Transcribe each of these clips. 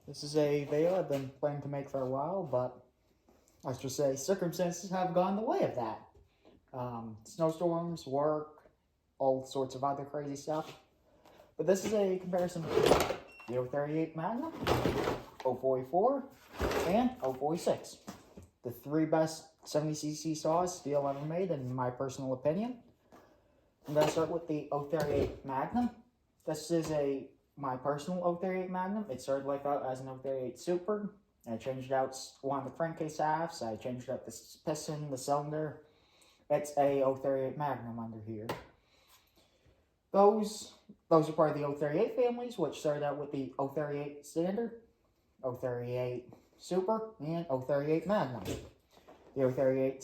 This is a video I've been planning to make for a while, but let's just say circumstances have gone the way of that. Snowstorms, work, all sorts of other crazy stuff. But this is a comparison of the 038 Magnum, 044, and 046. The three best 70cc saws Stihl ever made, in my personal opinion. I'm going to start with the 038 Magnum. This is my personal 038 Magnum. It started life out as an 038 Super. I changed out one of the crankcase halves. I changed out the piston, the cylinder. It's a 038 Magnum under here. Those are part of the 038 families, which started out with the 038 Standard, 038 Super, and 038 Magnum. The 038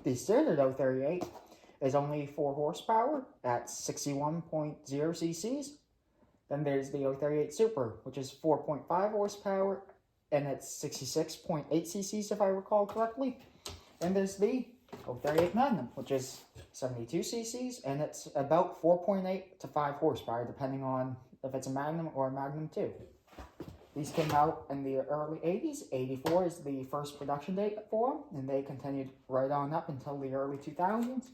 the Standard 038 is only 4 horsepower at 61.0 cc's. Then there's the 038 Super, which is 4.5 horsepower and it's 66.8 cc's if I recall correctly. And there's the 038 Magnum, which is 72 cc's and it's about 4.8 to 5 horsepower, depending on if it's a Magnum or a Magnum 2. These came out in the early 80s. 84 is the first production date for them, and they continued right on up until the early 2000s.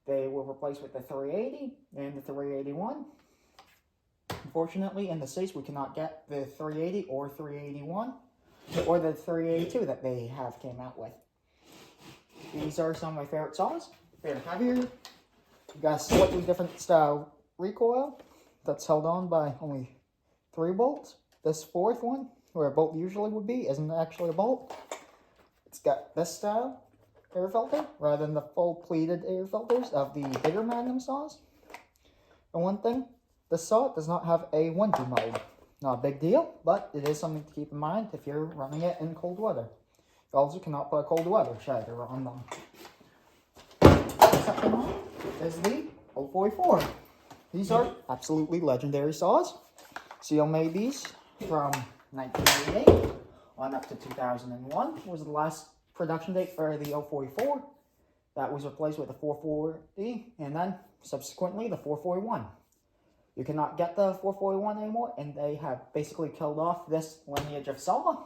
They were replaced with the 380 and the 381. Unfortunately, in the States, we cannot get the 380 or 381, or the 382 that they have came out with. These are some of my favorite saws. They're heavier. You got a slightly different style recoil that's held on by only 3 bolts. This fourth one, where a bolt usually would be, isn't actually a bolt. It's got this style air filter rather than the full pleated air filters of the bigger Magnum saws. And one thing, this saw does not have a 1-2 mode. Not a big deal, but it is something to keep in mind if you're running it in cold weather. You also cannot put a cold weather shader on them. Second one is the 044. These are absolutely legendary saws. Stihl made these from 1988 on up to 2001 was the last production date for the 044. That was replaced with the 440 and then subsequently the 441. You cannot get the 441 anymore, and they have basically killed off this lineage of saw.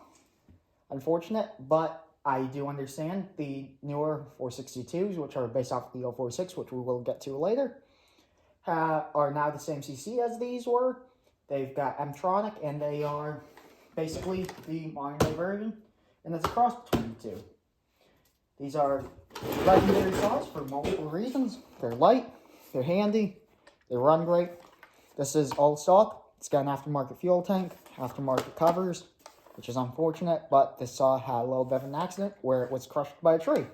Unfortunate, but I do understand the newer 462s, which are based off the 046, which we will get to later, are now the same CC as these were. They've got M-Tronic, and they are basically the modern day version, and it's a cross between the two. These are legendary saws for multiple reasons. They're light, they're handy, they run great. This is all stock. It's got an aftermarket fuel tank, aftermarket covers, which is unfortunate, but this saw had a little bit of an accident where it was crushed by a tree.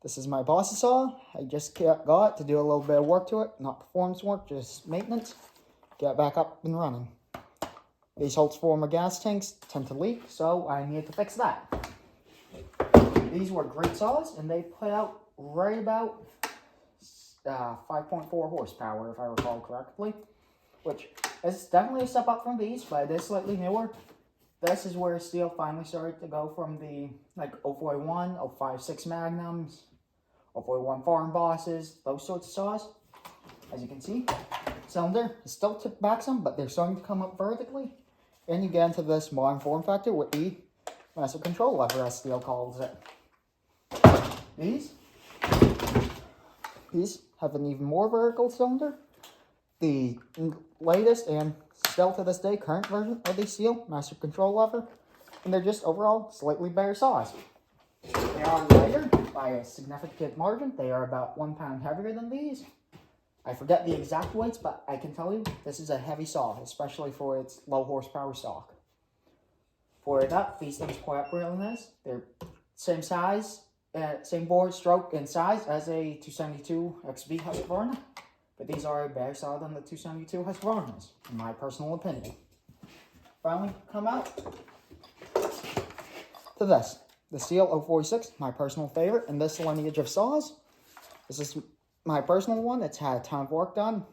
This is my boss's saw. I just got it to do a little bit of work to it, not performance work, just maintenance. Get back up and running. These holds former gas tanks tend to leak, so I needed to fix that. These were great saws, and they put out right about 5.4 horsepower, if I recall correctly, which is definitely a step up from these, but it is slightly newer. This is where Stihl finally started to go from the 041, 056 Magnums, 041 Farm Bosses, those sorts of saws. As you can see, cylinder is still tipped back some, but they're starting to come up vertically. And you get into this modern form factor with the master control lever, as Stihl calls it. These have an even more vertical cylinder. The latest and still to this day current version of the Stihl master control lever. And they're just overall slightly better saws. They are lighter by a significant margin. They are about 1 pound heavier than these. I forget the exact weights, but I can tell you this is a heavy saw, especially for its low horsepower stock. For that, these things quite up really nice. They're same size, same board, stroke, and size as a 272 XB Husqvarna, but these are a better saw than the 272 Husqvarnas, in my personal opinion. Finally, come out to this, the Stihl 046, my personal favorite in this lineage of saws. This is my personal one. It's had a ton of work done.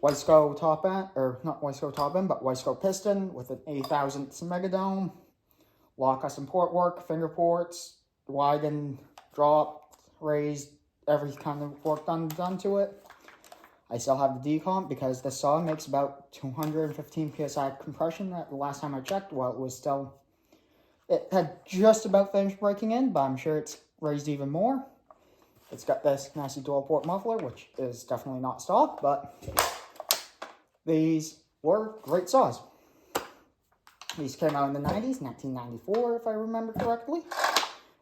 Weisco top end, or not Weisco top end, but Weisco piston with an 8,000th megadome. A lot of custom port work, finger ports, widen, drop, raised, every kind of work done to it. I still have the decomp because the saw makes about 215 psi compression at the last time I checked. Well, it had just about finished breaking in, but I'm sure it's raised even more. It's got this nasty dual port muffler, which is definitely not stock, but these were great saws. These came out in the 90s, 1994, if I remember correctly.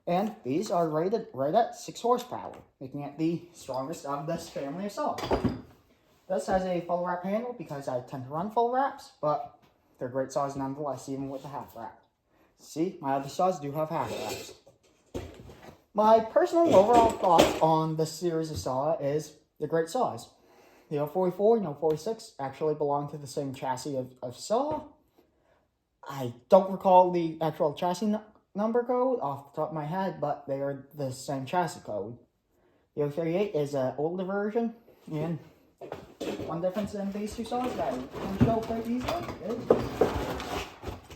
And these are rated right at 6 horsepower, making it the strongest of this family of saws. This has a full wrap handle because I tend to run full wraps, but they're great saws nonetheless, even with the half wrap. See, my other saws do have half wraps. My personal overall thoughts on this series of saw is they're great saws. The 044 and 046 actually belong to the same chassis of saw. I don't recall the actual chassis number code off the top of my head, but they are the same chassis code. The 038 is an older version, and one difference in these two saws that I can show quite easily is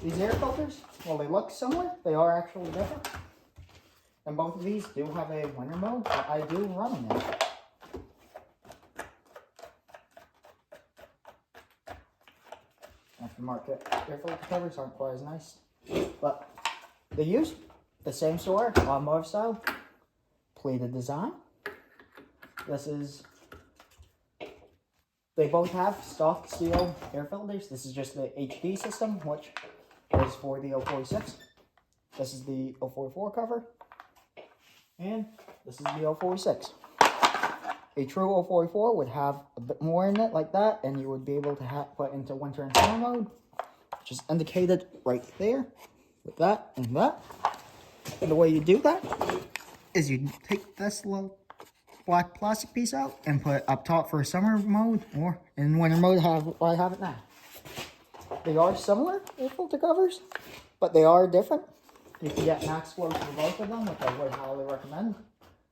these air filters. While they look similar, they are actually different. And both of these do have a winter mode that I do run in. Aftermarket air filter covers aren't quite as nice, but they use the same sort, automotive style, pleated design. They both have stock Stihl air filters. This is just the HD system, which is for the 046. This is the 044 cover, and this is the 046. A true 044 would have a bit more in it like that, and you would be able to put into winter and summer mode, which is indicated right there with that and that. And the way you do that is you take this little black plastic piece out and put it up top for summer mode, or in winter mode, I have it now. They are similar, air filter covers, but they are different. You can get max flows for both of them, which I would highly recommend.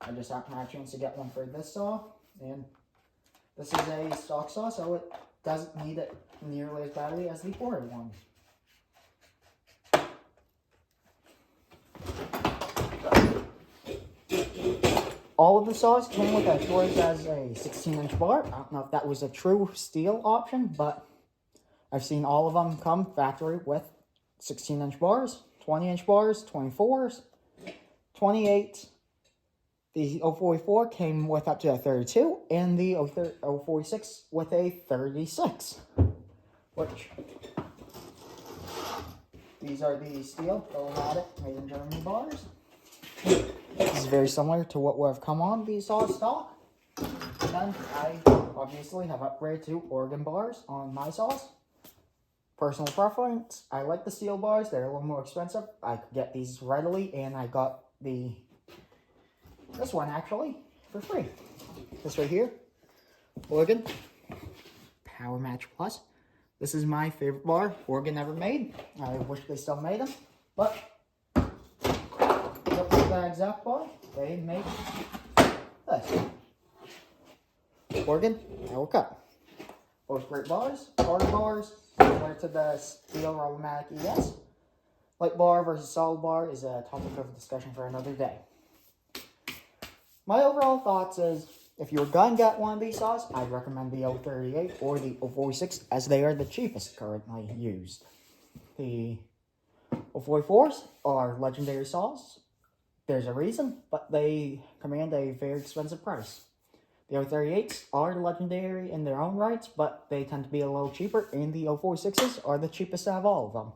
I just happened to have a chance to get one for this saw, and this is a stock saw, so it doesn't need it nearly as badly as the ported one. All of the saws came with as short as a 16-inch bar. I don't know if that was a true Stihl option, but I've seen all of them come factory with 16-inch bars, 20-inch bars, 24s, 28. The 044 came with up to a 32, and the 046 with a 36. Which, these are the Stihl automatic made in Germany bars. This is very similar to what would have come on the saw stock. And I obviously have upgraded to Oregon bars on my saws. Personal preference, I like the Stihl bars. They're a little more expensive. I could get these readily, and I got this one actually for free. This right here, Oregon Power Match Plus. This is my favorite bar Oregon ever made. I wish they still made them, but that exact bar, they make this. Oregon Power Cut. Both great bars, harder bars, similar to the Stihl Rollomatic ES. Light bar versus solid bar is a topic of discussion for another day. My overall thoughts is, if you're going to get one of these saws, I'd recommend the 038 or the 046, as they are the cheapest currently used. The 044s are legendary saws. There's a reason, but they command a very expensive price. The 038s are legendary in their own rights, but they tend to be a little cheaper, and the 046s are the cheapest out of all of them.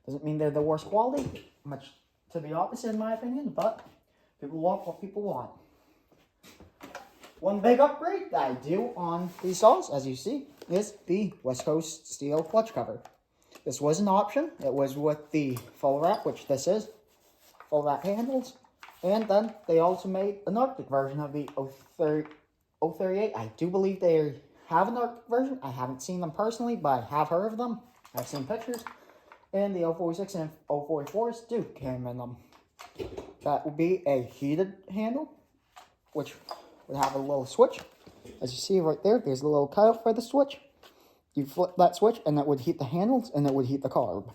Doesn't mean they're the worst quality, much to the opposite in my opinion, but people want what people want. One big upgrade that I do on these saws, as you see, is the West Coast Stihl clutch cover. This was an option. It was with the full wrap, which this is. Full wrap handles. And then they also made an Arctic version of the 038. I do believe they have an Arctic version. I haven't seen them personally, but I have heard of them. I've seen pictures. And the 046 and 044s do come in them. That would be a heated handle, which would have a little switch. As you see right there, there's a little cutout for the switch. You flip that switch and it would heat the handles and it would heat the carb.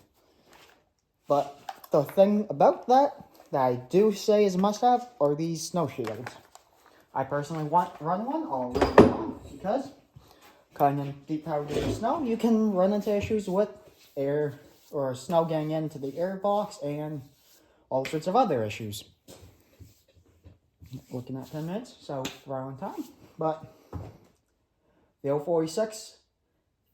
But the thing about that I do say is a must-have are these snow shields. I personally run one all the time because cutting in deep powder snow, you can run into issues with air or snow getting into the air box and all sorts of other issues. Looking at 10 minutes, so right on time. But the 046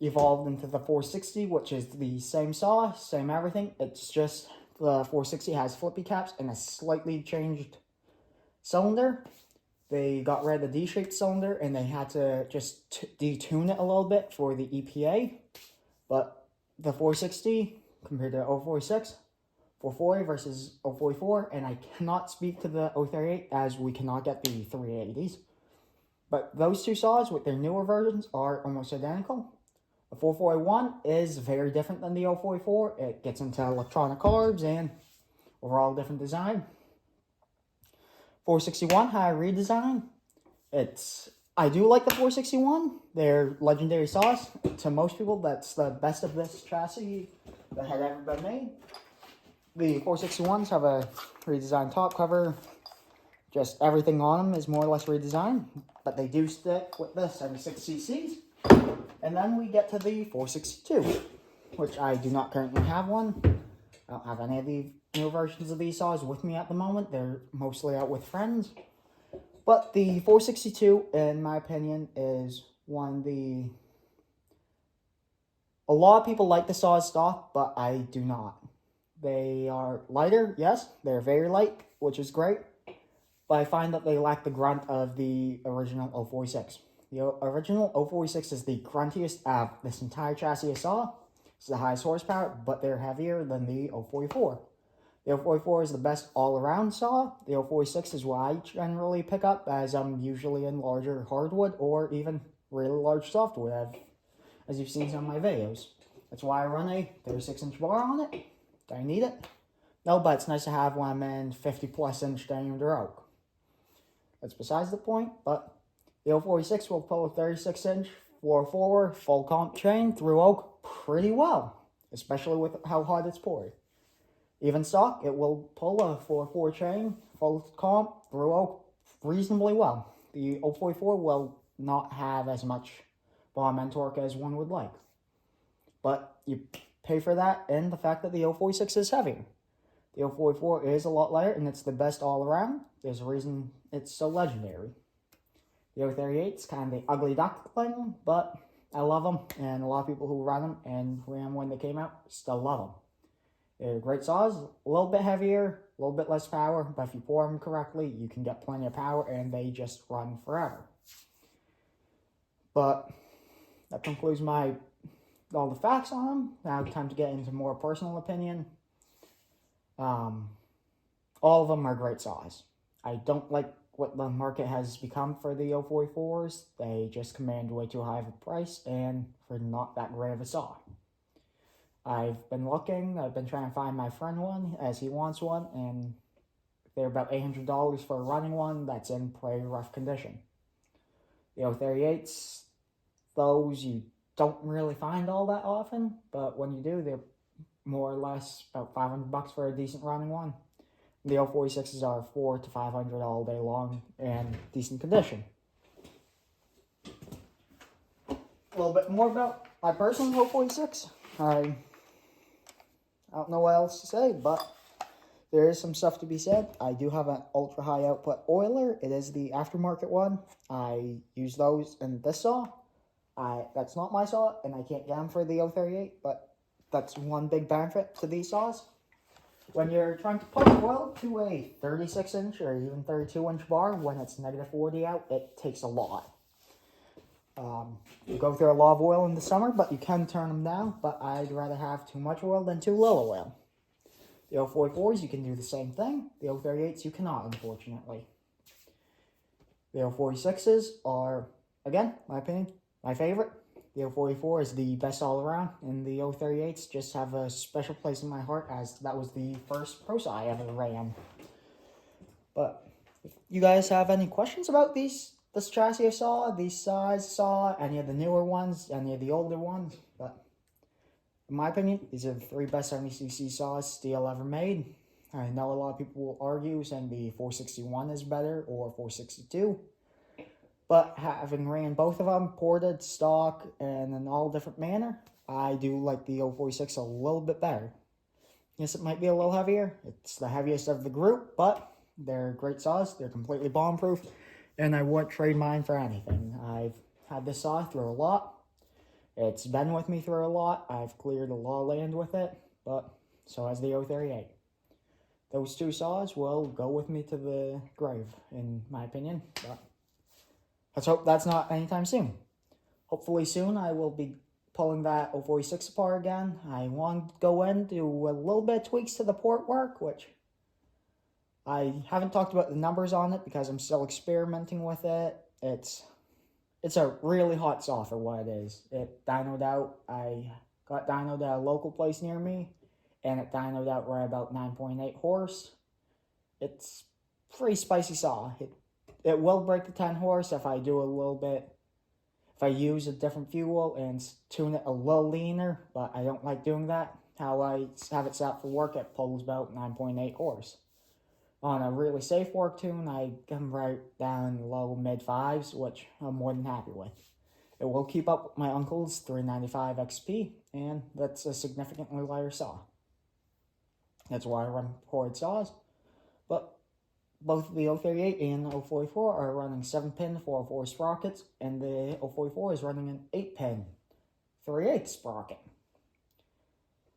evolved into the 460, which is the same saw, same everything. It's just the 460 has flippy caps and a slightly changed cylinder. They got rid of the D-shaped cylinder and they had to just detune it a little bit for the EPA. But the 460 compared to 046, 440 versus 044, and I cannot speak to the 038 as we cannot get the 380s. But those two saws with their newer versions are almost identical. The 441 is very different than the 044. It gets into electronic carbs and overall different design. 461 had a redesign. I do like the 461. They're legendary saws. To most people, that's the best of this chassis that had ever been made. The 461s have a redesigned top cover. Just everything on them is more or less redesigned, but they do stick with the 76 cc's. And then we get to the 462, which I do not currently have one. I don't have any of the new versions of these saws with me at the moment. They're mostly out with friends. But the 462, in my opinion, is a lot of people like the saw stock, but I do not. They are lighter, yes, they're very light, which is great. But I find that they lack the grunt of the original 046. The original 046 is the gruntiest of this entire chassis of saw. It's the highest horsepower, but they're heavier than the 044. The 044 is the best all-around saw. The 046 is what I generally pick up, as I'm usually in larger hardwood or even really large softwood, as you've seen some of my videos. That's why I run a 36-inch bar on it. Do I need it? No, but it's nice to have when I'm in 50-plus inch diameter oak. That's besides the point, but the 046 will pull a 36-inch 4/4 full comp chain through oak pretty well, especially with how hot it's poured. Even stock, it will pull a 4/4 chain full comp through oak reasonably well. The 044 will not have as much volume and torque as one would like. But you pay for that in the fact that the 046 is heavier. The 044 is a lot lighter and it's the best all around. There's a reason it's so legendary. The 038 is kind of the ugly duckling, but I love them, and a lot of people who run them and ran when they came out still love them. They're great saws, a little bit heavier, a little bit less power, but if you pour them correctly, you can get plenty of power and they just run forever. But that concludes all the facts on them. Now time to get into more personal opinion. All of them are great saws. I don't like what the market has become for the 044s. They just command way too high of a price and for not that great of a saw. I've been looking, I've been trying to find my friend one as he wants one, and they're about $800 for a running one that's in pretty rough condition. The 038s, those you don't really find all that often, but when you do, they're more or less about $500 for a decent running one. The 046s are $400 to $500 all day long and decent condition. A little bit more about my personal 046. I don't know what else to say, but there is some stuff to be said. I do have an ultra high output oiler. It is the aftermarket one. I use those in this saw. That's not my saw, and I can't get them for the 038, but that's one big benefit to these saws. When you're trying to pump oil to a 36-inch or even 32-inch bar, when it's negative 40 out, it takes a lot. You go through a lot of oil in the summer, but you can turn them down, but I'd rather have too much oil than too little oil. The 044s, you can do the same thing. The 038s, you cannot, unfortunately. The 046s are, again, my opinion, my favorite. The 044 is the best all around, and the 038s just have a special place in my heart, as that was the first Pro Saw I ever ran. But if you guys have any questions about this chassis saw, these size saw, any of the newer ones, any of the older ones, but in my opinion, these are the three best 70cc saws Stihl ever made. I know a lot of people will argue saying the 461 is better or 462. But having ran both of them, ported, stock, and in all different manner, I do like the 046 a little bit better. Yes, it might be a little heavier. It's the heaviest of the group, but they're great saws. They're completely bomb-proof, and I wouldn't trade mine for anything. I've had this saw through a lot. It's been with me through a lot. I've cleared a lot of land with it, but so has the 038. Those two saws will go with me to the grave, in my opinion, but let's hope that's not anytime soon. Hopefully soon I will be pulling that 046 apart again. I want to go in, do a little bit of tweaks to the port work, which I haven't talked about the numbers on it because I'm still experimenting with it. It's a really hot saw for what it is. It dynoed out. I got dynoed at a local place near me, and it dynoed out right about 9.8 horse. It's a pretty spicy saw. It will break the 10 horse if I do a little bit. If I use a different fuel and tune it a little leaner, but I don't like doing that. How I have it set up for work, it pulls about 9.8 horse. On a really safe work tune, I come right down low mid-5s, which I'm more than happy with. It will keep up with my uncle's 395 XP, and that's a significantly lighter saw. That's why I run ported saws, but both the 038 and the 044 are running 7-pin 404 sprockets, and the 044 is running an 8-pin 3/8 sprocket.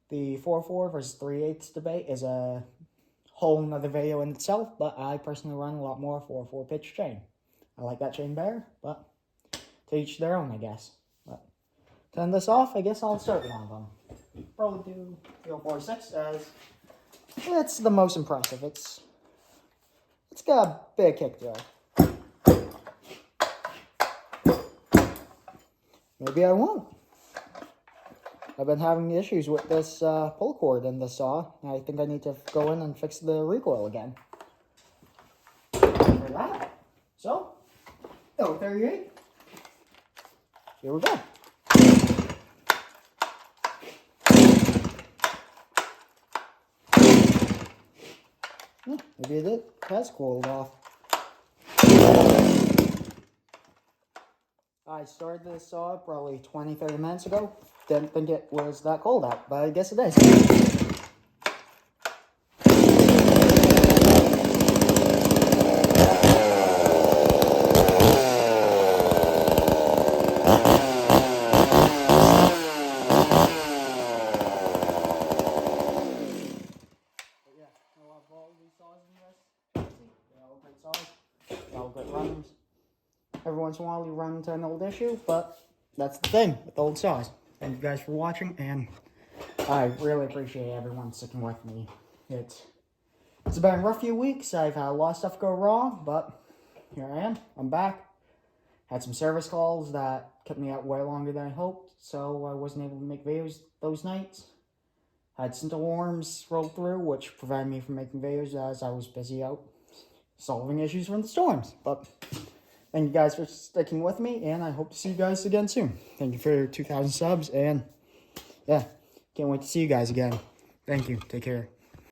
The 404 versus 3/8 debate is a whole nother video in itself, but I personally run a lot more 404 pitch chain. I like that chain better, but to each their own, I guess. But to end this off, I guess I'll start one of them. Probably do the 046 as it's the most impressive. It's got a big kick to it. Maybe I won't. I've been having issues with this pull cord in the saw. I think I need to go in and fix the recoil again. For that. So, 038. Here we go. Maybe it has cooled off. I started this saw probably 20-30 minutes ago. Didn't think it was that cold out, but I guess it is. All good runners. Every once in a while you run into an old issue, but that's the thing with old saws. Thank you guys for watching, and I really appreciate everyone sticking with me. It's been a rough few weeks. I've had a lot of stuff go wrong, but here I am. I'm back. Had some service calls that kept me out way longer than I hoped, so I wasn't able to make videos those nights. Had storms roll through, which prevented me from making videos as I was busy out solving issues from the storms. But thank you guys for sticking with me, and I hope to see you guys again soon. Thank you for your 2,000 subs, and yeah, can't wait to see you guys again. Thank you. Take care.